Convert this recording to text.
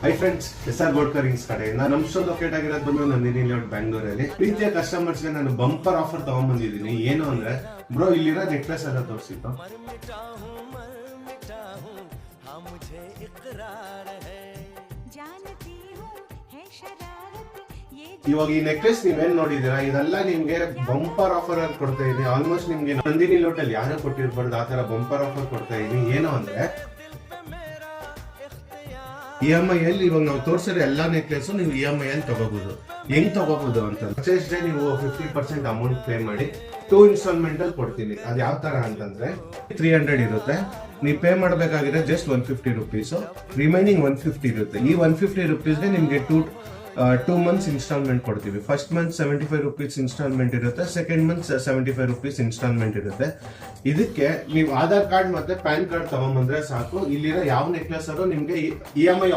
Hi friends, SR gold ಕರಿಂಗ್ಸ್ ಕಡೆಯಿಂದ ನಮ್ಮ store locate ಆಗಿರೋದು ಬಂದು ನಂದಿನಿ ಲೇಔಟ್ ಬ್ಯಾಂಗ್ಳೂರಲ್ಲಿ. ಪ್ರೀತಿಯ ಕಸ್ಟಮರ್ಸ್ಗೆ ನಾನು ಬಂಪರ್ ಆಫರ್ ತಗೊಂಡ್ಬಂದಿದ್ದೀನಿ. ಏನು ಅಂದ್ರೆ ಬ್ರೋ, ಇಲ್ಲಿರೋ ನೆಕ್ಲೆಸ್ ಎಲ್ಲ ತೋರಿಸಿತ್ತು. ಇವಾಗ ಈ ನೆಕ್ಲೆಸ್ ನೀವೇನ್ ನೋಡಿದೀರಾ, ಇದೆಲ್ಲ ನಿಮ್ಗೆ ಬಂಪರ್ ಆಫರ್ ಅಲ್ಲಿ ಕೊಡ್ತಾ ಇದೀನಿ. ಆಲ್ಮೋಸ್ಟ್ ನಿಮ್ಗೆ ನಂದಿನಿ ಲೇಔಟ್ ಅಲ್ಲಿ ಯಾರು ಕೊಟ್ಟಿರ್ಬಾರ್ದು ಆ ತರ ಬಂಪರ್ ಆಫರ್ ಕೊಡ್ತಾ ಇದೀನಿ. ಏನು ಅಂದ್ರೆ EMI ಅಲ್ಲಿ ಇವಾಗ ನಾವು ತೋರಿಸಿರೋ ಎಲ್ಲಾ ನೆಕ್ಲೆಸ್ ನೀವು EMI ಅಲ್ಲಿ ತಗೋಬಹುದು. ಹೆಂಗ್ ತಗೋಬಹುದು ಅಂತ ಪರ್ಚೇಸ್ ಡೇ ನೀವು 50% ಅಮೌಂಟ್ ಪೇ ಮಾಡಿ 2 ಇನ್ಸ್ಟಾಲ್ಮೆಂಟ್ ಅಲ್ಲಿ ಕೊಡ್ತೀನಿ. ಅದು ಯಾವ ತರ ಅಂತಂದ್ರೆ 300 ಇರುತ್ತೆ, ನೀವು ಪೇ ಮಾಡಬೇಕಾಗಿದ್ರೆ ಜಸ್ಟ್ 150 ರುಪೀಸ್, ರಿಮೈನಿಂಗ್ 150 ಇರುತ್ತೆ. ಈ 150 ರುಪೀಸ್ಗೆ ನಿಮ್ಗೆ 2 ಮಂತ್ಸ್ ಇನ್ಸ್ಟಾಲ್ಮೆಂಟ್ ಕೊಡ್ತೀವಿ. ಫಸ್ಟ್ ಮಂತ್ 75 ರುಪೀಸ್ ಇನ್ಸ್ಟಾಲ್ಮೆಂಟ್ ಇರುತ್ತೆ, ಸೆಕೆಂಡ್ ಮಂತ್ 75 ರುಪೀಸ್ ಇನ್ಸ್ಟಾಲ್ಮೆಂಟ್ ಇರುತ್ತೆ. ಇದಕ್ಕೆ ನೀವು ಆಧಾರ್ ಕಾರ್ಡ್ ಮತ್ತೆ ಪ್ಯಾನ್ ಕಾರ್ಡ್ ತಗೊಂಡ್ಬಂದ್ರೆ ಸಾಕು. ಇಲ್ಲಿರೋ ಯಾವ ನೆಕ್ಲೆಸ್ ನಿಮ್ಗೆ EMI